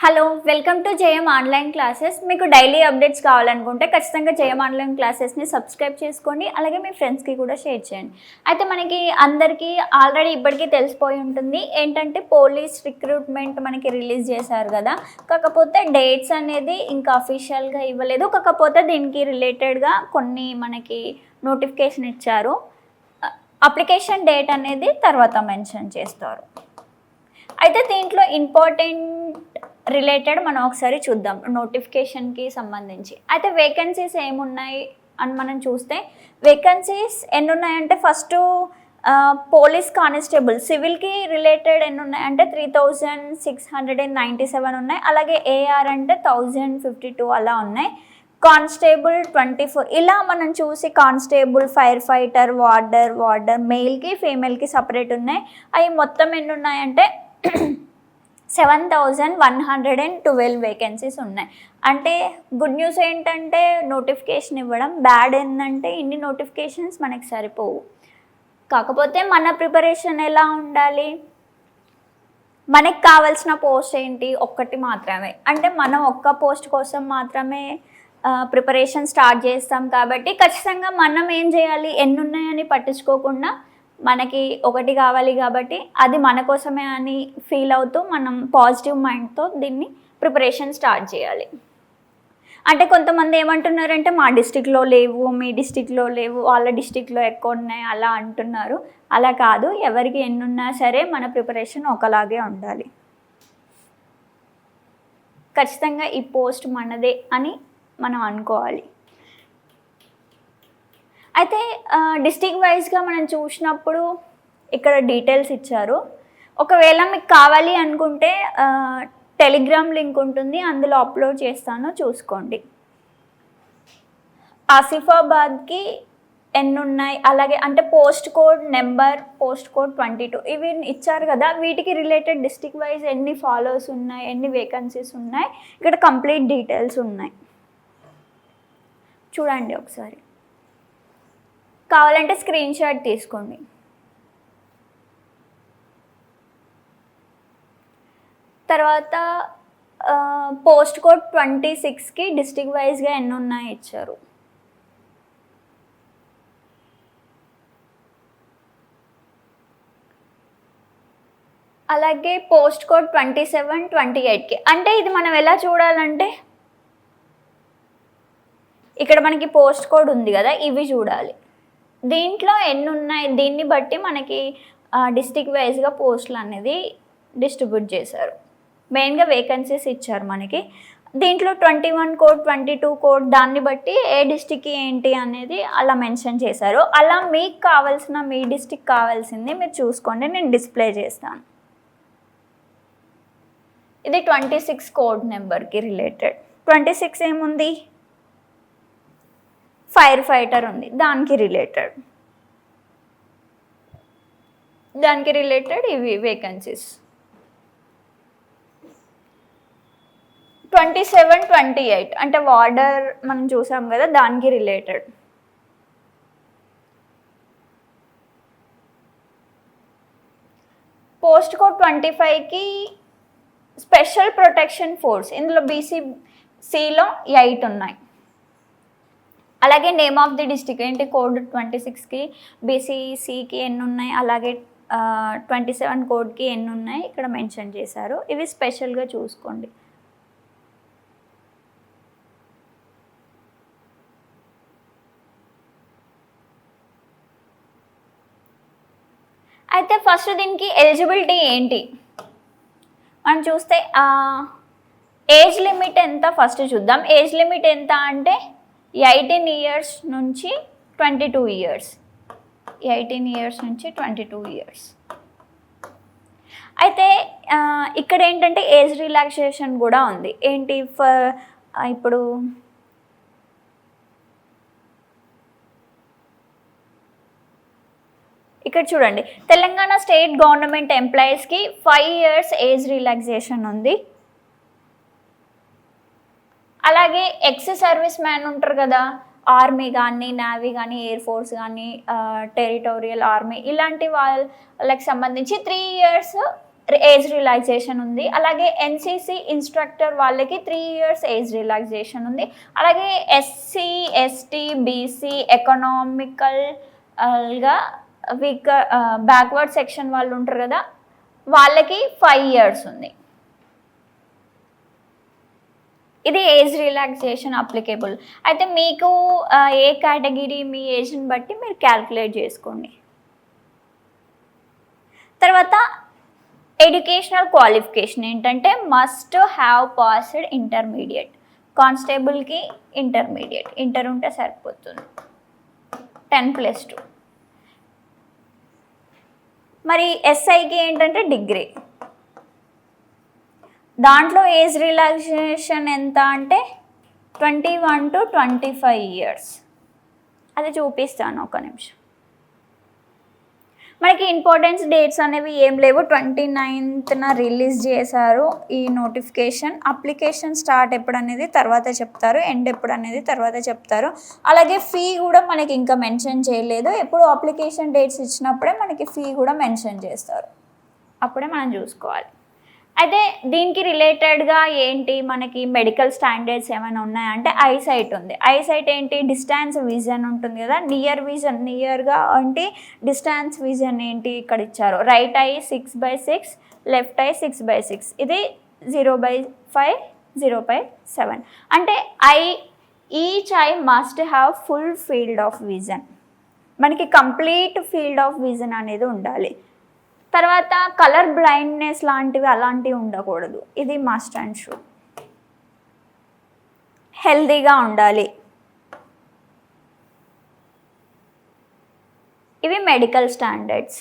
Hello welcome to JM online classes. మీకు daily updates కావాలనుకుంటే ఖచ్చితంగా జేఎం ఆన్లైన్ క్లాసెస్ని సబ్స్క్రైబ్ చేసుకోండి, అలాగే మీ ఫ్రెండ్స్కి కూడా షేర్ చేయండి. అయితే మనకి అందరికీ ఆల్రెడీ ఇప్పటికీ తెలిసిపోయి ఉంటుంది ఏంటంటే పోలీస్ రిక్రూట్మెంట్ మనకి రిలీజ్ చేశారు కదా. కాకపోతే డేట్స్ అనేది ఇంకా అఫీషియల్గా ఇవ్వలేదు. కాకపోతే దీనికి రిలేటెడ్గా కొన్ని మనకి నోటిఫికేషన్ ఇచ్చారు. అప్లికేషన్ డేట్ అనేది తర్వాత మెన్షన్ చేస్తారు. అయితే దీంట్లో ఇంపార్టెంట్ రిలేటెడ్ మనం ఒకసారి చూద్దాం నోటిఫికేషన్కి సంబంధించి. అయితే వేకెన్సీస్ ఏమున్నాయి అని మనం చూస్తే వేకెన్సీస్ ఎన్ని ఉన్నాయంటే ఫస్ట్ పోలీస్ కానిస్టేబుల్ సివిల్కి రిలేటెడ్ ఎన్ని ఉన్నాయంటే 3697 ఉన్నాయి. అలాగే ఏఆర్ అంటే 1052 అలా ఉన్నాయి. కానిస్టేబుల్ 24 ఇలా మనం చూసి కానిస్టేబుల్, ఫైర్ ఫైటర్, వార్డర్ మెయిల్కి ఫీమేల్కి సపరేట్ ఉన్నాయి. అవి మొత్తం ఎన్ని ఉన్నాయంటే 7112 వేకెన్సీస్ ఉన్నాయి. అంటే గుడ్ న్యూస్ ఏంటంటే నోటిఫికేషన్ ఇవ్వడం, బ్యాడ్ ఏంటంటే ఇన్ని నోటిఫికేషన్స్ మనకి సరిపోవు. కాకపోతే మన ప్రిపరేషన్ ఎలా ఉండాలి, మనకి కావాల్సిన పోస్ట్ ఏంటి ఒక్కటి మాత్రమే, అంటే మనం ఒక్క పోస్ట్ కోసం మాత్రమే ప్రిపరేషన్ స్టార్ట్ చేస్తాం. కాబట్టి ఖచ్చితంగా మనం ఏం చేయాలి, ఎన్ని ఉన్నాయని పట్టించుకోకుండా మనకి ఒకటి కావాలి కాబట్టి అది మన కోసమే అని ఫీల్ అవుతూ మనం పాజిటివ్ మైండ్తో దీన్ని ప్రిపరేషన్ స్టార్ట్ చేయాలి. అంటే కొంతమంది ఏమంటున్నారంటే మా డిస్టిక్లో లేవు, మీ డిస్టిక్లో లేవు, వాళ్ళ డిస్టిక్లో ఎక్కువ ఉన్నాయి అలా అంటున్నారు. అలా కాదు, ఎవరికి ఎన్నున్నా సరే మన ప్రిపరేషన్ ఒకలాగే ఉండాలి. ఖచ్చితంగా ఈ పోస్ట్ మనదే అని మనం అనుకోవాలి. అయితే డిస్ట్రిక్ట్ వైజ్గా మనం చూసినప్పుడు ఇక్కడ డీటెయిల్స్ ఇచ్చారు. ఒకవేళ మీకు కావాలి అనుకుంటే టెలిగ్రామ్ లింక్ ఉంటుంది, అందులో అప్లోడ్ చేస్తాను, చూసుకోండి. ఆసిఫాబాద్కి ఎన్ని ఉన్నాయి, అలాగే అంటే post code number, post code 22 ఇవి ఇచ్చారు కదా. వీటికి రిలేటెడ్ డిస్ట్రిక్ట్ వైజ్ ఎన్ని ఫాలోవర్స్ ఉన్నాయి, ఎన్ని వేకెన్సీస్ ఉన్నాయి, ఇక్కడ కంప్లీట్ డీటెయిల్స్ ఉన్నాయి. చూడండి ఒకసారి, కావాలంటే స్క్రీన్ షాట్ తీసుకోండి. తర్వాత పోస్ట్ కోడ్ 26కి డిస్ట్రిక్ట్ వైజ్గా ఎన్ని ఉన్నాయి ఇచ్చారు. అలాగే పోస్ట్ కోడ్ 27, 28కి అంటే ఇది మనం ఎలా చూడాలంటే ఇక్కడ మనకి పోస్ట్ కోడ్ ఉంది కదా, ఇవి చూడాలి. దీంట్లో ఎన్ని ఉన్నాయి దీన్ని బట్టి మనకి డిస్ట్రిక్ట్ వైజ్గా పోస్టులు అనేది డిస్ట్రిబ్యూట్ చేశారు. మెయిన్గా వేకెన్సీస్ ఇచ్చారు మనకి. దీంట్లో 21 కోడ్, 22 కోడ్ దాన్ని బట్టి ఏ డిస్ట్రిక్ట్కి ఏంటి అనేది అలా మెన్షన్ చేశారు. అలా మీకు కావాల్సిన మీ డిస్ట్రిక్ట్ కావాల్సింది మీరు చూసుకోండి, నేను డిస్ప్లే చేస్తాను. ఇది 26 కోడ్ నెంబర్కి రిలేటెడ్. 26 ఏముంది, ఫైర్ ఫైటర్ ఉంది, దానికి రిలేటెడ్ ఇవి వేకెన్సీస్. 27, 28 అంటే వార్డర్ మనం చూసాం కదా, దానికి రిలేటెడ్. పోస్ట్ కోడ్ 25కి స్పెషల్ ప్రొటెక్షన్ ఫోర్స్, ఇందులో BCCలో 8 ఉన్నాయి. అలాగే నేమ్ ఆఫ్ ది డిస్ట్రిక్ట్ ఏంటి, కోడ్ 26కి BCCకి ఎన్ని ఉన్నాయి, అలాగే 27 కోడ్కి ఎన్ని ఉన్నాయి ఇక్కడ మెన్షన్ చేశారు. ఇవి స్పెషల్గా చూసుకోండి. అయితే ఫస్ట్ దీనికి ఎలిజిబిలిటీ ఏంటి మనం చూస్తే ఏజ్ లిమిట్ ఎంత ఫస్ట్ చూద్దాం. ఏజ్ లిమిట్ ఎంత అంటే 18 ఇయర్స్ నుంచి 22 ఇయర్స్. 18 ఇయర్స్ నుంచి 22 ఇయర్స్. అయితే ఇక్కడ ఏంటంటే ఏజ్ రిలాక్సేషన్ కూడా ఉంది. ఏంటి ఇప్పుడు ఇక్కడ చూడండి, తెలంగాణ స్టేట్ గవర్నమెంట్ ఎంప్లాయీస్కి 5 ఇయర్స్ ఏజ్ రిలాక్సేషన్ ఉంది. అలాగే ఎక్స్ సర్వీస్ మ్యాన్ ఉంటారు కదా, ఆర్మీ కానీ, నేవీ కానీ, ఎయిర్ ఫోర్స్ కానీ, టెరిటోరియల్ ఆర్మీ ఇలాంటి వాళ్ళకి సంబంధించి 3 ఇయర్స్ ఏజ్ రిలాక్సేషన్ ఉంది. అలాగే ఎన్సీసీ ఇన్స్ట్రక్టర్ వాళ్ళకి 3 years ఏజ్ రిలాక్సేషన్ ఉంది. అలాగే ఎస్సీ, ఎస్టీ, బీసీ, ఎకనామికల్గా వీక్ బ్యాక్వర్డ్ సెక్షన్ వాళ్ళు ఉంటారు కదా, వాళ్ళకి 5 years ఉంది. ఇది ఏజ్ రిలాక్సేషన్ అప్లికేబుల్. అయితే మీకు ఏ కేటగిరీ మీ ఏజ్ని బట్టి మీరు క్యాల్కులేట్ చేసుకోండి. తర్వాత ఎడ్యుకేషనల్ క్వాలిఫికేషన్ ఏంటంటే మస్ట్ హ్యావ్ పాస్డ్ ఇంటర్మీడియట్. కానిస్టేబుల్కి ఇంటర్మీడియట్, ఇంటర్ ఉంటే సరిపోతుంది, 10+2. మరి ఎస్ఐకి ఏంటంటే డిగ్రీ. దాంట్లో ఏజ్ రిలాక్సేషన్ ఎంత అంటే 21 to 25 years. అది చూపిస్తాను ఒక నిమిషం. మనకి ఇంపార్టెన్స్ డేట్స్ అనేవి ఏం లేవు. 29th రిలీజ్ చేశారు ఈ నోటిఫికేషన్. అప్లికేషన్ స్టార్ట్ ఎప్పుడు అనేది తర్వాత చెప్తారు, ఎండ్ ఎప్పుడు అనేది తర్వాత చెప్తారు. అలాగే ఫీ కూడా మనకి ఇంకా మెన్షన్ చేయలేదు. ఎప్పుడు అప్లికేషన్ డేట్స్ ఇచ్చినప్పుడే మనకి ఫీ కూడా మెన్షన్ చేస్తారు, అప్పుడే మనం చూసుకోవాలి. అయితే దీనికి రిలేటెడ్గా ఏంటి, మనకి మెడికల్ స్టాండర్డ్స్ ఏమైనా ఉన్నాయంటే ఐసైట్ ఉంది. ఐసైట్ ఏంటి, డిస్టాన్స్ విజన్ ఉంటుంది కదా, నియర్ విజన్, నియర్గా అంటే డిస్టాన్స్ విజన్ ఏంటి ఇక్కడ ఇచ్చారు. Right I 6/6, left I 6/6. ఇది 0/5, 0/7. అంటే each I must have full field of vision. మనకి కంప్లీట్ ఫీల్డ్ ఆఫ్ విజన్ అనేది ఉండాలి. తర్వాత కలర్ బ్లైండ్నెస్ లాంటివి అలాంటివి ఉండకూడదు, ఇది మస్ట్ అండ్ షుడ్. హెల్తీగా ఉండాలి. ఇవి మెడికల్ స్టాండర్డ్స్.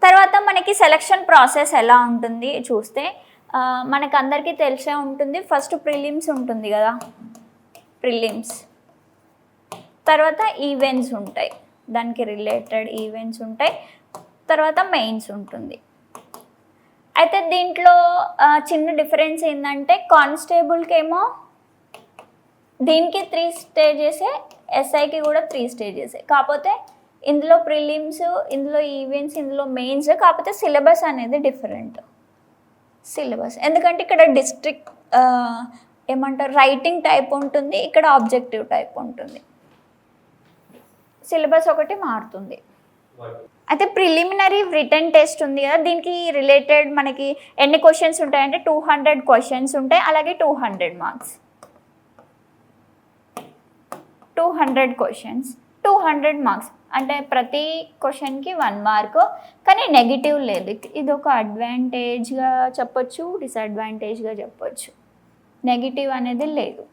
తర్వాత మనకి సెలక్షన్ ప్రాసెస్ ఎలా ఉంటుంది చూస్తే మనకు అందరికీ తెలిసే ఉంటుంది. ఫస్ట్ ప్రిలిమ్స్ ఉంటుంది కదా, ప్రిలిమ్స్ తర్వాత ఈవెంట్స్ ఉంటాయి, దానికి రిలేటెడ్ ఈవెంట్స్ ఉంటాయి. తర్వాత మెయిన్స్ ఉంటుంది. అయితే దీంట్లో చిన్న డిఫరెన్స్ ఏంటంటే కానిస్టేబుల్కి ఏమో దీనికి 3 stages, ఎస్ఐకి కూడా 3 stages. కాకపోతే ఇందులో ప్రిలిమ్స్, ఇందులో ఈవెంట్స్, ఇందులో మెయిన్స్. కాకపోతే సిలబస్ అనేది డిఫరెంట్ సిలబస్. ఎందుకంటే ఇక్కడ డిస్ట్రిక్ట్ ఏమంటారు రైటింగ్ టైప్ ఉంటుంది, ఇక్కడ ఆబ్జెక్టివ్ టైప్ ఉంటుంది. సిలబస్ ఒకటి మారుతుంది. అయితే ప్రిలిమినరీ రిటర్న్ టెస్ట్ ఉంది కదా, దీనికి రిలేటెడ్ మనకి ఎన్ని క్వశ్చన్స్ ఉంటాయంటే 200 questions ఉంటాయి. అలాగే 200 marks. 200 questions, 200 marks. అంటే ప్రతి క్వశ్చన్కి 1 mark. కానీ నెగిటివ్ లేదు. ఇది ఒక అడ్వాంటేజ్గా చెప్పొచ్చు, డిసడ్వాంటేజ్గా చెప్పొచ్చు. నెగిటివ్ అనేది లేదు.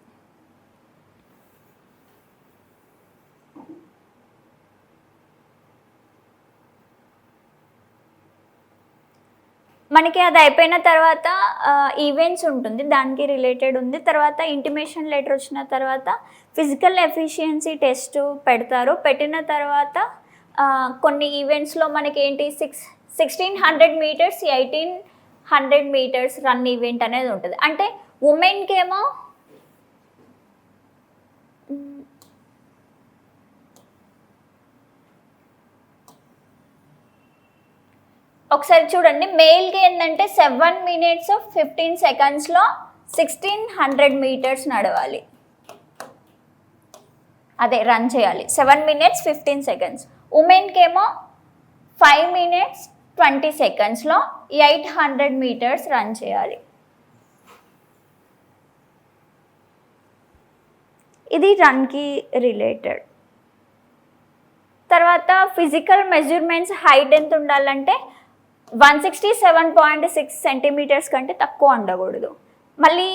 మనకి అది అయిపోయిన తర్వాత ఈవెంట్స్ ఉంటుంది, దానికి రిలేటెడ్ ఉంది. తర్వాత ఇంటిమేషన్ లెటర్ వచ్చిన తర్వాత ఫిజికల్ ఎఫిషియన్సీ టెస్ట్ పెడతారు. పెట్టిన తర్వాత కొన్ని ఈవెంట్స్లో మనకి ఏంటి 1600 meters, 1800 meters రన్ ఈవెంట్ అనేది ఉంటుంది. అంటే ఉమెన్కి ఏమో ఒకసారి చూడండి, మెయిల్కి ఏంటంటే 7 minutes 15 seconds 1600 meters నడవాలి, అదే రన్ చేయాలి. 7 minutes 15 seconds. ఉమెన్కి ఏమో 5 minutes 20 seconds 800 meters రన్ చేయాలి. ఇది రన్కి రిలేటెడ్. తర్వాత ఫిజికల్ మెజర్మెంట్స్ హైట్ ఎంత ఉండాలంటే 167.6 centimeters కంటే తక్కువ ఉండకూడదు. మళ్ళీ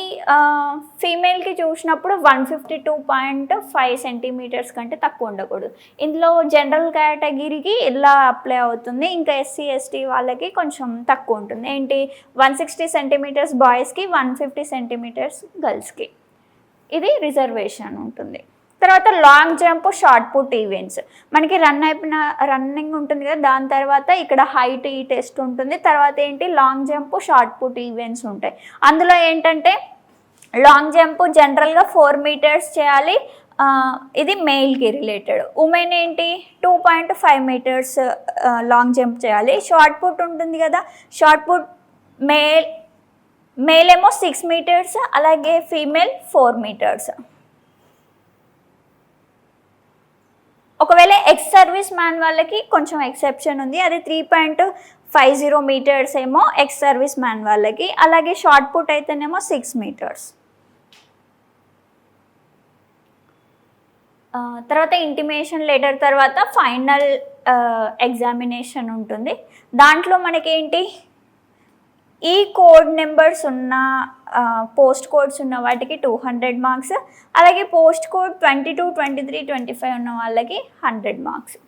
ఫీమేల్కి చూసినప్పుడు 152.5 centimeters కంటే తక్కువ ఉండకూడదు. ఇందులో జనరల్ కేటగిరీకి ఇలా అప్లై అవుతుంది. ఇంకా ఎస్సీ ఎస్టీ వాళ్ళకి కొంచెం తక్కువ ఉంటుంది. ఏంటి 160 centimeters బాయ్స్కి, 150 centimeters గర్ల్స్కి. ఇది రిజర్వేషన్ ఉంటుంది. తర్వాత long jump, shot put events. మనకి రన్నింగ్ ఉంటుంది కదా, దాని తర్వాత ఇక్కడ హైట్ ఈ టెస్ట్ ఉంటుంది. తర్వాత ఏంటి long jump, shot put events ఉంటాయి. అందులో ఏంటంటే లాంగ్ జంప్ జనరల్గా 4 meters చేయాలి, ఇది మేల్కి రిలేటెడ్. ఉమెన్ ఏంటి 2.5 మీటర్స్ లాంగ్ జంప్ చేయాలి. షార్ట్ పుట్ ఉంటుంది కదా, షార్ట్ పుట్ మేల్ ఏమో 6 మీటర్స్, అలాగే ఫీమేల్ 4 మీటర్స్. ఒకవేళ ఎక్స్ సర్వీస్ మ్యాన్ వాళ్ళకి కొంచెం ఎక్సెప్షన్ ఉంది, అది 3.50 మీటర్స్ ఏమో ఎక్స్ సర్వీస్ మ్యాన్ వాళ్ళకి, అలాగే షార్ట్ పుట్ అయితేనేమో 6 మీటర్స్. తర్వాత ఇంటిమేషన్ లెటర్ తర్వాత ఫైనల్ ఎగ్జామినేషన్ ఉంటుంది. దాంట్లో మనకేంటి ఈ కోడ్ నెంబర్స్ ఉన్న పోస్ట్ కోడ్స్ ఉన్న వాటికి 200 మార్క్స్, అలాగే పోస్ట్ కోడ్ 22, 23, 25 ఉన్న వాళ్ళకి 100 మార్క్స్.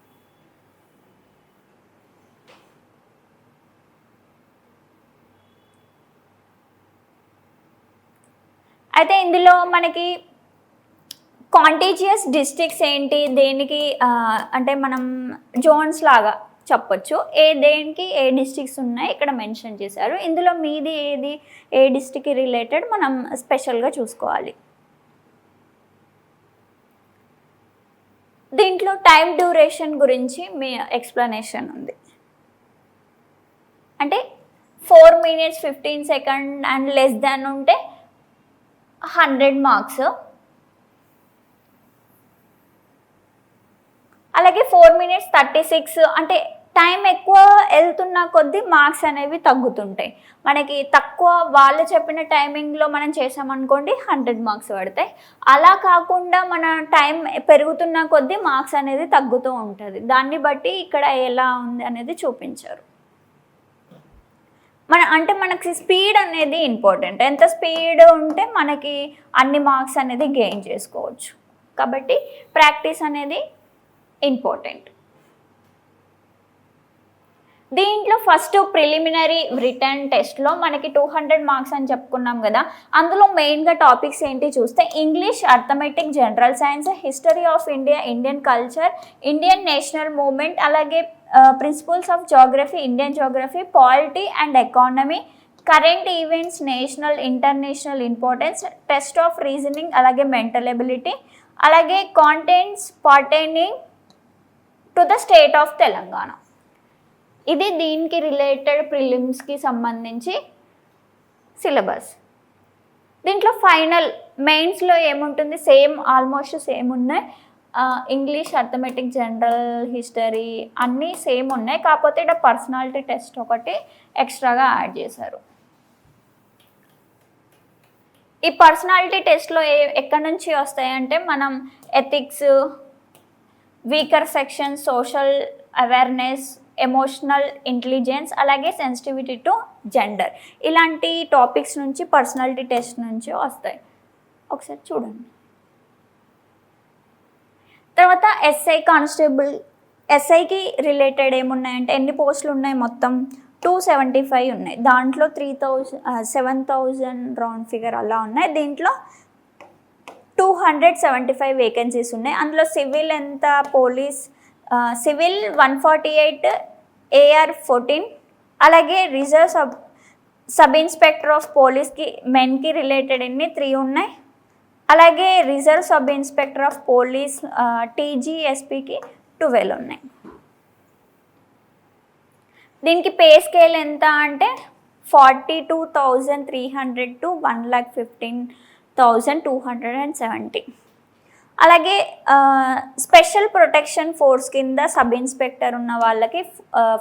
అయితే ఇందులో మనకి కాంటీజియస్ డిస్ట్రిక్ట్స్ ఏంటి, దేనికి అంటే మనం జోన్స్ లాగా చెప్పొచ్చు, దేనికి ఏ డిస్ట్రిక్ట్స్ ఉన్నాయి ఇక్కడ మెన్షన్ చేశారు. ఇందులో మీది ఏది, ఏ డిస్ట్రిక్ట్కి రిలేటెడ్ మనం స్పెషల్గా చూసుకోవాలి. దీంట్లో టైం డ్యూరేషన్ గురించి మీ ఎక్స్ప్లెనేషన్ ఉంది. అంటే 4 minutes 15 seconds and less than ఉంటే 100 మార్క్స్, అలాగే 4 minutes 36 అంటే టైం ఎక్కువ వెళ్తున్న కొద్దీ మార్క్స్ అనేవి తగ్గుతుంటాయి. మనకి తక్కువ వాళ్ళు చెప్పిన టైమింగ్లో మనం చేసామనుకోండి 100 మార్క్స్ పడతాయి. అలా కాకుండా మన టైం పెరుగుతున్న కొద్దీ మార్క్స్ అనేది తగ్గుతూ ఉంటుంది. దాన్ని బట్టి ఇక్కడ ఎలా ఉంది అనేది చూపించారు. మనకి స్పీడ్ అనేది ఇంపార్టెంట్. ఎంత స్పీడ్ ఉంటే మనకి అన్ని మార్క్స్ అనేది గెయిన్ చేసుకోవచ్చు. కాబట్టి ప్రాక్టీస్ అనేది ఇంపార్టెంట్. దీంట్లో ఫస్ట్ ప్రిలిమినరీ రిటర్న్ టెస్ట్లో మనకి 200 మార్క్స్ అని చెప్పుకున్నాం కదా. అందులో మెయిన్గా టాపిక్స్ ఏంటి చూస్తే English, arithmetic, general science, history of India, Indian culture, Indian national movement, అలాగే principles of geography, Indian geography, polity and economy, current events, national international importance, test of reasoning, అలాగే మెంటల్ ఎబిలిటీ, అలాగే contents pertaining to the state of Telangana. ఇది దీనికి related ప్రిలిమ్స్కి సంబంధించి syllabus. దీంట్లో final మెయిన్స్లో ఏముంటుంది, almost same ఉన్నాయి. ఇంగ్లీష్, అర్థమెటిక్, జనరల్, హిస్టరీ అన్నీ సేమ్ ఉన్నాయి. కాకపోతే ఇక్కడ పర్సనాలిటీ టెస్ట్ ఒకటి ఎక్స్ట్రాగా యాడ్ చేశారు. ఈ పర్సనాలిటీ టెస్ట్లో ఎక్కడి నుంచి వస్తాయంటే మనం ethics, weaker section, social awareness, emotional intelligence, అలాగే సెన్సిటివిటీ టు జెండర్, ఇలాంటి టాపిక్స్ నుంచి పర్సనాలిటీ టెస్ట్ నుంచి వస్తాయి. ఒకసారి చూడండి. తర్వాత ఎస్ఐ కానిస్టేబుల్, ఎస్ఐకి రిలేటెడ్ ఏమున్నాయంటే ఎన్ని పోస్టులు ఉన్నాయి, మొత్తం 275 ఉన్నాయి. దాంట్లో 7,000 రౌండ్ ఫిగర్ అలా ఉన్నాయి. దీంట్లో 275 వేకెన్సీస్ ఉన్నాయి. అందులో సివిల్ ఎంత, పోలీస్ సివిల్ 148, AR 14, అలాగే రిజర్వ్ సబ్ ఇన్స్పెక్టర్ ఆఫ్ పోలీస్కి మెన్కి రిలేటెడ్ 3 ఉన్నాయి. అలాగే reserve sub inspector of police TGSPకి 12 ఉన్నాయి. దీనికి పే స్కేల్ ఎంత అంటే 42,300 to 1,15,270. అలాగే స్పెషల్ ప్రొటెక్షన్ ఫోర్స్ కింద సబ్ ఇన్స్పెక్టర్ ఉన్న వాళ్ళకి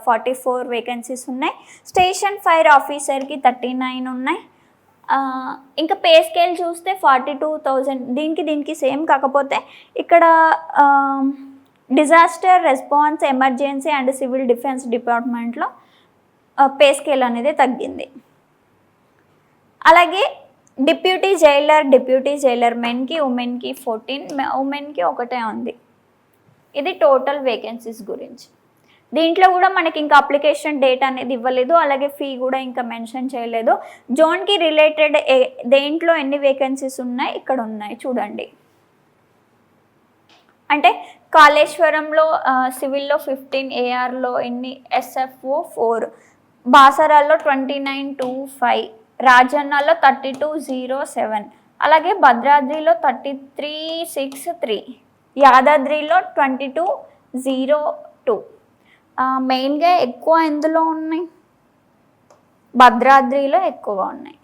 44 వేకెన్సీస్ ఉన్నాయి. స్టేషన్ ఫైర్ ఆఫీసర్కి 39 ఉన్నాయి. ఇంకా పే స్కేల్ చూస్తే 42,000, దీనికి సేమ్. కాకపోతే ఇక్కడ disaster response, emergency and civil defence డిపార్ట్మెంట్లో పే స్కేల్ అనేది తగ్గింది. అలాగే డిప్యూటీ జైలర్ మెన్కి, ఉమెన్కి 14, ఉమెన్కి ఒకటే ఉంది. ఇది టోటల్ వేకెన్సీస్ గురించి. దీంట్లో కూడా మనకి ఇంకా అప్లికేషన్ డేట్ అనేది ఇవ్వలేదు, అలాగే ఫీ కూడా ఇంకా మెన్షన్ చేయలేదు. జోన్కి రిలేటెడ్ దేంట్లో ఎన్ని వేకెన్సీస్ ఉన్నాయి ఇక్కడ ఉన్నాయి చూడండి. అంటే కాళేశ్వరంలో సివిల్లో 15, ARలో ఎన్ని, SFO 4, బాసరాల్లో 2925, రాజన్నలో 3207, అలాగే భద్రాద్రిలో 33,603, యాదాద్రిలో 22,002. మెయిన్గా ఎక్కువ ఎందులో ఉన్నాయి? భద్రాద్రిలో ఎక్కువ ఉన్నాయి.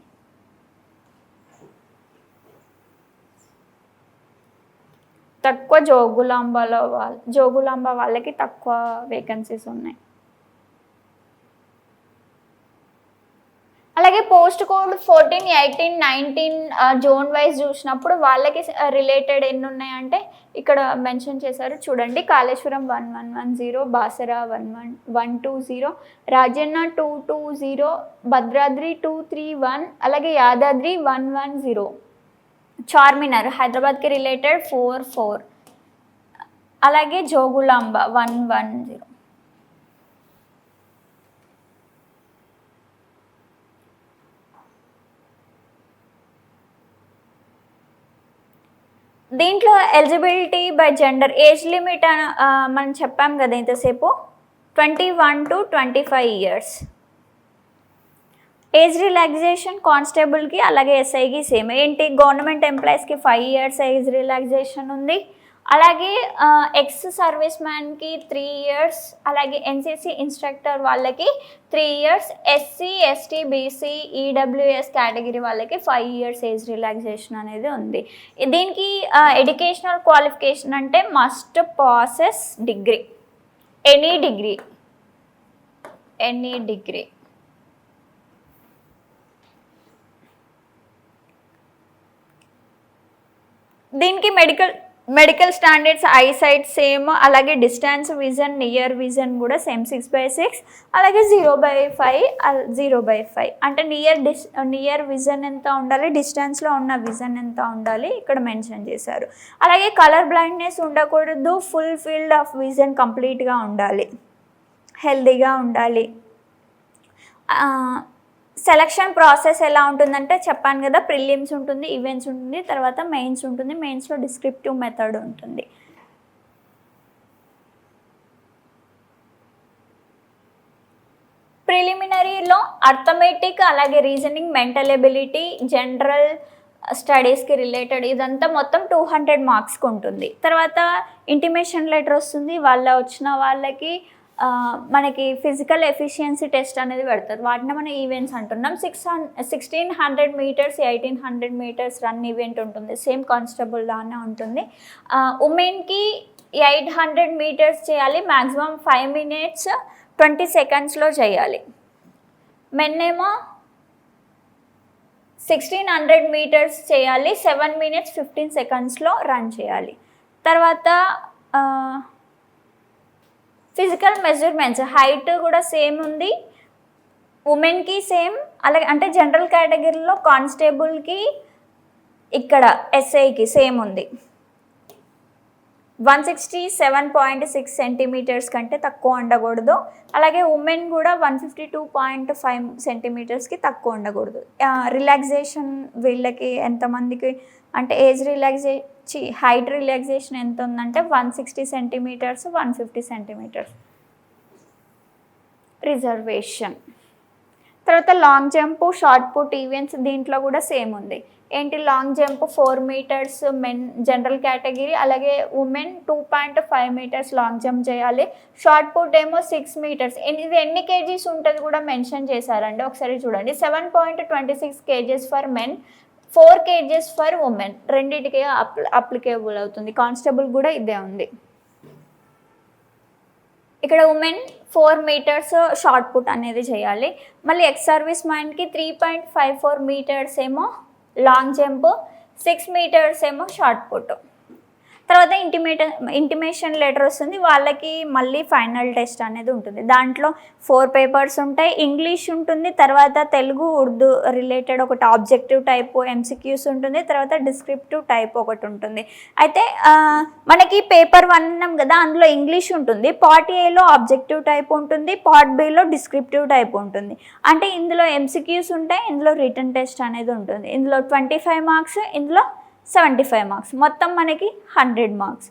తక్కువ జోగులాంబ వాళ్ళకి తక్కువ వేకెన్సీస్ ఉన్నాయి. అలాగే పోస్ట్ కోడ్ 14, 18, 19 జోన్ వైజ్ చూసినప్పుడు వాళ్ళకి రిలేటెడ్ ఎన్ని ఉన్నాయంటే ఇక్కడ మెన్షన్ చేశారు చూడండి. కాళేశ్వరం 1110, బాసరా 120, రాజన్న 220, భద్రాద్రి 231, అలాగే యాదాద్రి 110, చార్మినార్ హైదరాబాద్కి రిలేటెడ్ 44, అలాగే జోగులాంబ 110. దీంట్లో eligibility by gender age limit మనం చెప్పాం కదా ఇంతసేపు, 21 to 25 years. ఏజ్ రిలాక్సేషన్ కానిస్టేబుల్కి అలాగే ఎస్ఐకి సేమ్. ఏంటి, గవర్నమెంట్ ఎంప్లాయీస్కి 5 years ఏజ్ రిలాక్సేషన్ ఉంది. అలాగే ఎక్స్ సర్వీస్ మ్యాన్కి 3 years, అలాగే ఎన్సిసి ఇన్స్ట్రక్టర్ వాళ్ళకి 3 years, SC, ST, BC, EWS category వాళ్ళకి 5 years ఏజ్ రిలాక్సేషన్ అనేది ఉంది. దీనికి ఎడ్యుకేషనల్ క్వాలిఫికేషన్ అంటే must passes degree, any degree. దీనికి మెడికల్ స్టాండర్డ్స్ ఐసైట్ సేమ్, అలాగే డిస్టెన్స్ విజన్, నియర్ విజన్ కూడా సేమ్ 6/6, అలాగే 0/5 అంటే నియర్ విజన్ ఎంత ఉండాలి, డిస్టెన్స్లో ఉన్న విజన్ ఎంత ఉండాలి ఇక్కడ మెన్షన్ చేశారు. అలాగే కలర్ బ్లైండ్నెస్ ఉండకూడదు, ఫుల్ ఫీల్డ్ ఆఫ్ విజన్ కంప్లీట్గా ఉండాలి, హెల్దీగా ఉండాలి. సెలక్షన్ ప్రాసెస్ ఎలా ఉంటుందంటే చెప్పాను కదా, ప్రిలిమ్స్ ఉంటుంది, ఈవెంట్స్ ఉంటుంది, తర్వాత మెయిన్స్ ఉంటుంది. మెయిన్స్లో డిస్క్రిప్టివ్ మెథడ్ ఉంటుంది. ప్రిలిమినరీలో అర్థమెటిక్, అలాగే రీజనింగ్, మెంటల్ ఎబిలిటీ, జనరల్ స్టడీస్కి రిలేటెడ్ ఇదంతా మొత్తం 200 మార్క్స్కి ఉంటుంది. తర్వాత ఇంటిమేషన్ లెటర్ వస్తుంది, వచ్చిన వాళ్ళకి మనకి ఫిజికల్ ఎఫిషియన్సీ టెస్ట్ అనేది పెడతారు. వాటిని మనం ఈవెంట్స్ అంటున్నాం. 1600 meters, 1800 meters రన్ ఈవెంట్ ఉంటుంది, సేమ్ కానిస్టేబుల్ లానే ఉంటుంది. ఉమెన్కి 800 meters చేయాలి, మ్యాక్సిమం 5 minutes 20 secondsలో చేయాలి. మెన్ ఏమో 1600 meters చేయాలి, 7 minutes 15 secondsలో రన్ చేయాలి. తర్వాత ఫిజికల్ మెజర్మెంట్స్, హైట్ కూడా సేమ్ ఉంది, ఉమెన్కి సేమ్. అలాగే అంటే జనరల్ కేటగిరీలో కానిస్టేబుల్కి, ఇక్కడ ఎస్ఐకి సేమ్ ఉంది. 167.6 centimeters కంటే తక్కువ ఉండకూడదు. అలాగే ఉమెన్ కూడా 152.5 centimetersకి తక్కువ ఉండకూడదు. రిలాక్సేషన్ వీళ్ళకి ఎంతమందికి అంటే హైట్ రిలాక్సేషన్ ఎంత ఉందంటే 160 centimeters, 150 centimeters రిజర్వేషన్. తర్వాత long jump, shot put events దీంట్లో కూడా సేమ్ ఉంది. ఏంటి, long jump 4 meters men general category, అలాగే ఉమెన్ 2.5 meters లాంగ్ జంప్ చేయాలి. షార్ట్ పుట్ ఏమో 6 meters. ఇది ఎన్ని కేజీస్ ఉంటుంది కూడా మెన్షన్ చేశారండి, ఒకసారి చూడండి. 7.26 kgs for men, 4 kgs for women, రెండింటికి అప్లికేబుల్ అవుతుంది. కానిస్టేబుల్ కూడా ఇదే ఉంది. ఇక్కడ ఉమెన్ 4 meters షార్ట్ పుట్ అనేది చేయాలి. మళ్ళీ ఎక్స్ సర్వీస్ మ్యాన్కి 3.54 meters ఏమో లాంగ్ జంప్, 6 meters ఏమో షార్ట్ పుట్. తర్వాత ఇంటిమేషన్ లెటర్ వస్తుంది, వాళ్ళకి మళ్ళీ ఫైనల్ టెస్ట్ అనేది ఉంటుంది. దాంట్లో 4 papers ఉంటాయి, ఇంగ్లీష్ ఉంటుంది, తర్వాత తెలుగు, ఉర్దూ రిలేటెడ్ ఒకటి ఆబ్జెక్టివ్ టైప్ ఎంసిక్యూస్ ఉంటుంది, తర్వాత డిస్క్రిప్టివ్ టైప్ ఒకటి ఉంటుంది. అయితే మనకి పేపర్ 1 అన్నాం కదా, అందులో ఇంగ్లీష్ ఉంటుంది, పార్ట్ ఏలో ఆబ్జెక్టివ్ టైప్ ఉంటుంది, పార్ట్ బిలో డిస్క్రిప్టివ్ టైప్ ఉంటుంది. అంటే ఇందులో ఎంసిక్యూస్ ఉంటాయి, ఇందులో రిటన్ టెస్ట్ అనేది ఉంటుంది. ఇందులో 25 marks, ఇందులో 75 marks, మొత్తం మనకి 100 marks.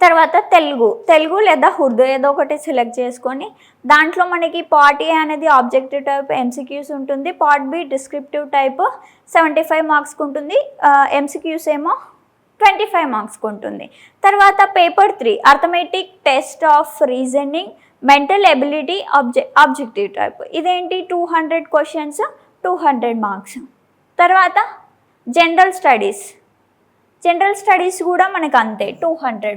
తర్వాత తెలుగు లేదా ఉర్దూ ఏదో ఒకటి సెలెక్ట్ చేసుకొని దాంట్లో మనకి పార్ట్ ఏ అనేది ఆబ్జెక్టివ్ టైప్ ఎంసీక్యూస్ ఉంటుంది, పార్ట్ బి డిస్క్రిప్టివ్ టైప్ 75 మార్క్స్కి ఉంటుంది, ఎంసీక్యూస్ ఏమో 25 మార్క్స్కి ఉంటుంది. తర్వాత paper 3 arithmetic test of reasoning mental ability objective type. ఇదేంటి 200 క్వశ్చన్స్ 200 మార్క్స్. తర్వాత జనరల్ స్టడీస్ కూడా మనకు అంతే 200.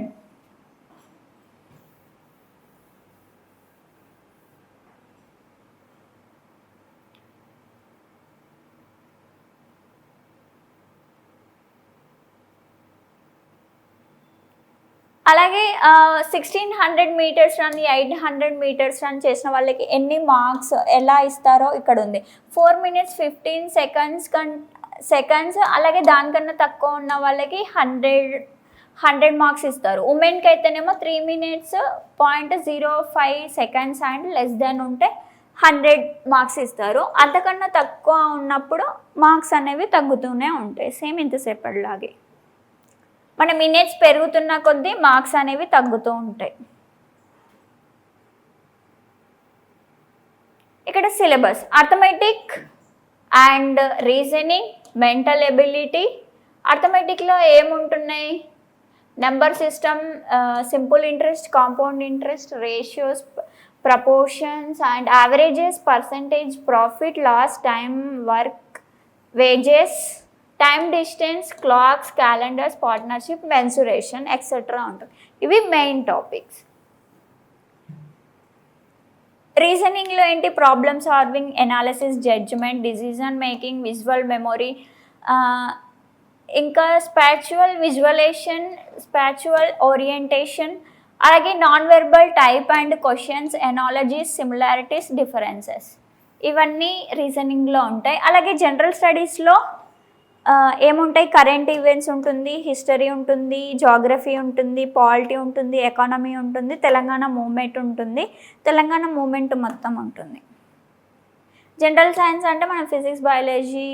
అలాగే 1600 మీటర్స్ రన్ 800 మీటర్స్ రన్ చేసిన వాళ్ళకి ఎన్ని మార్క్స్ ఎలా ఇస్తారో ఇక్కడ ఉంది. 4 minutes 15 సెకండ్స్. అలాగే దానికన్నా తక్కువ ఉన్న వాళ్ళకి 100 మార్క్స్ ఇస్తారు. ఉమెన్కి అయితేనేమో 3 minutes 0.05 seconds and less than ఉంటే 100 మార్క్స్ ఇస్తారు. అంతకన్నా తక్కువ ఉన్నప్పుడు మార్క్స్ అనేవి తగ్గుతూనే ఉంటాయి, సేమ్ ఇంతసేపటిలాగే. మన మినిట్స్ పెరుగుతున్న కొద్దీ మార్క్స్ అనేవి తగ్గుతూ ఉంటాయి. ఇక్కడ syllabus arithmetic and reasoning mental ability. అర్థమెటిక్లో ఏముంటున్నాయి? Number system, simple interest, compound interest, ratios, proportions and averages, percentage, profit, loss, time, work, wages, time distance, clocks, calendars, partnership, mensuration etcetera ఉంటుంది. ఇవి మెయిన్ టాపిక్స్. రీజనింగ్లో ఏంటి? Problem solving, analysis, judgement, decision making, visual memory, ఇంకా spatial visualisation, spatial orientation, అలాగే non verbal type and questions, analogies, similarities, differences, ఇవన్నీ రీజనింగ్లో ఉంటాయి. అలాగే జనరల్ స్టడీస్లో ఏముంటాయి? కరెంట్ ఈవెంట్స్ ఉంటుంది, హిస్టరీ ఉంటుంది, జాగ్రఫీ ఉంటుంది, పాలిటీ ఉంటుంది, ఎకానమీ ఉంటుంది, తెలంగాణ మూమెంట్ ఉంటుంది, తెలంగాణ మూమెంట్ మొత్తం ఉంటుంది. జనరల్ సైన్స్ అంటే మన physics, biology,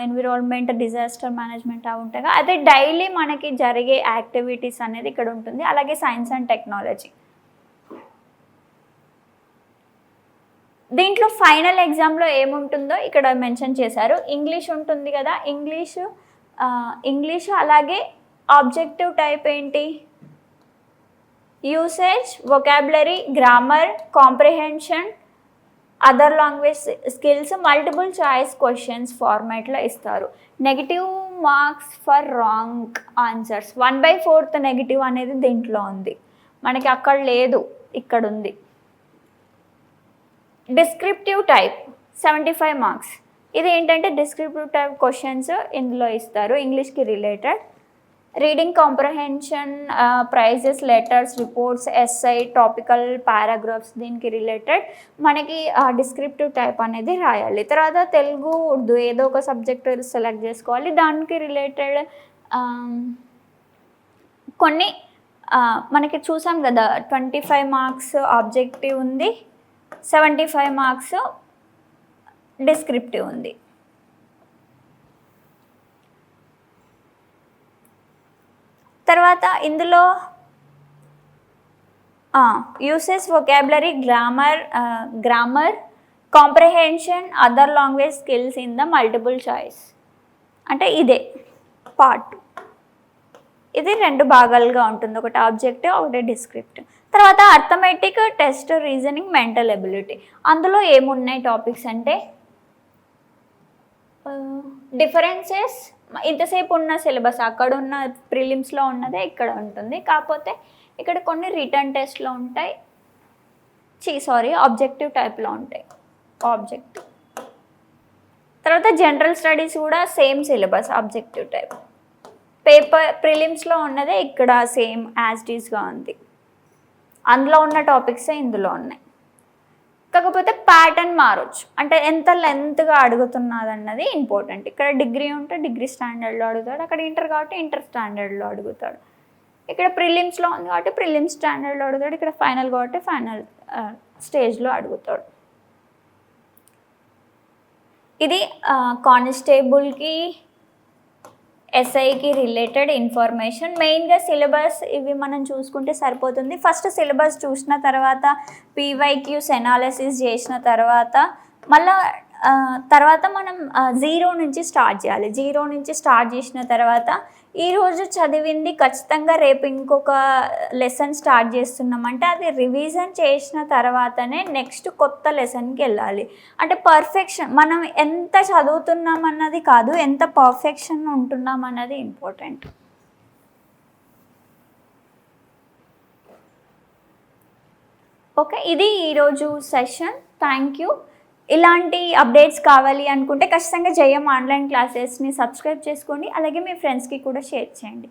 environment, disaster management అవి ఉంటాయి. అదే డైలీ మనకి జరిగే యాక్టివిటీస్ అనేది ఇక్కడ ఉంటుంది. అలాగే సైన్స్ అండ్ టెక్నాలజీ. దీంట్లో ఫైనల్ ఎగ్జామ్లో ఏముంటుందో ఇక్కడ మెన్షన్ చేశారు. ఇంగ్లీష్ ఉంటుంది కదా, ఇంగ్లీష్ అలాగే ఆబ్జెక్టివ్ టైప్ ఏంటి? Usage, vocabulary, grammar, comprehension, other language skills, multiple choice questions ఫార్మాట్లో ఇస్తారు. Negative marks for wrong answers 1/4 negative అనేది దీంట్లో ఉంది, మనకి అక్కడ లేదు, ఇక్కడ ఉంది. Descriptive type 75 marks. ఇది ఏంటంటే డిస్క్రిప్టివ్ టైప్ క్వశ్చన్స్ ఇందులో ఇస్తారు, ఇంగ్లీష్కి related. Reading comprehension, precis, letters, reports, essay, topical paragraphs, దీనికి రిలేటెడ్ మనకి డిస్క్రిప్టివ్ టైప్ అనేది రాయాలి. తర్వాత తెలుగు, ఉర్దూ ఏదో ఒక సబ్జెక్ట్ సెలెక్ట్ చేసుకోవాలి. దానికి రిలేటెడ్ కొన్ని మనకి చూసాం కదా, 25 మార్క్స్ ఆబ్జెక్టివ్ ఉంది, 75 మార్క్స్ డిస్క్రిప్టివ్ ఉంది. తర్వాత ఇందులో uses, vocabulary, grammar, comprehension, other language skills in the multiple choice అంటే ఇదే పార్ట్. ఇది 2 భాగాలుగా ఉంటుంది, ఒకటి ఆబ్జెక్టివ్, ఒకటి డిస్క్రిప్టివ్. తర్వాత arithmetic, test, reasoning, mental ability. అందులో ఏమున్నాయి టాపిక్స్ అంటే డిఫరెన్సెస్, ఇంతసేపు ఉన్న సిలబస్ అక్కడ ఉన్న ప్రిలిమ్స్లో ఉన్నదే ఇక్కడ ఉంటుంది, కాకపోతే ఇక్కడ కొన్ని రిటర్న్ టెస్ట్లో ఉంటాయి, ఆబ్జెక్టివ్ టైప్లో ఉంటాయి. ఆబ్జెక్టివ్ తర్వాత జనరల్ స్టడీస్ కూడా same syllabus, objective type. Paper ప్రిలిమ్స్లో ఉన్నదే ఇక్కడ సేమ్ యాజ్ ఇట్ ఈస్గా ఉంది, అందులో ఉన్న టాపిక్సే ఇందులో ఉన్నాయి. కాకపోతే ప్యాటర్న్ మారొచ్చు, అంటే ఎంత లెంత్గా అడుగుతున్నది అన్నది ఇంపార్టెంట్. ఇక్కడ డిగ్రీ ఉంటే డిగ్రీ స్టాండర్డ్లో అడుగుతాడు, అక్కడ ఇంటర్ కాబట్టి ఇంటర్ స్టాండర్డ్లో అడుగుతాడు. ఇక్కడ ప్రిలిమ్స్లో ఉంది కాబట్టి ప్రిలిమ్స్ స్టాండర్డ్లో అడుగుతాడు, ఇక్కడ ఫైనల్ కాబట్టి ఫైనల్ స్టేజ్లో అడుగుతాడు. ఇది కానిస్టేబుల్కి, ఎస్ఐకి రిలేటెడ్ ఇన్ఫర్మేషన్ మెయిన్గా సిలబస్ ఇవి మనం చూసుకుంటే సరిపోతుంది. ఫస్ట్ సిలబస్ చూసిన తర్వాత పీవైక్యూస్ ఎనాలిసిస్ చేసిన తర్వాత మళ్ళా తర్వాత మనం జీరో నుంచి స్టార్ట్ చేయాలి. జీరో నుంచి స్టార్ట్ చేసిన తర్వాత ఈరోజు చదివింది ఖచ్చితంగా రేపు ఇంకొక లెసన్ స్టార్ట్ చేస్తున్నామంటే అది రివిజన్ చేసిన తర్వాతనే నెక్స్ట్ కొత్త లెసన్కి వెళ్ళాలి. అంటే పర్ఫెక్షన్ మనం ఎంత చదువుతున్నాం అన్నది కాదు, ఎంత పర్ఫెక్షన్ ఉంటున్నాం అన్నది ఇంపార్టెంట్. ఓకే, ఇది ఈరోజు సెషన్. Thank you. ఇలాంటి అప్డేట్స్ కావాలి అనుకుంటే ఖచ్చితంగా జయం ఆన్లైన్ క్లాసెస్ని సబ్స్క్రైబ్ చేసుకోండి. అలాగే మీ ఫ్రెండ్స్కి కూడా షేర్ చేయండి.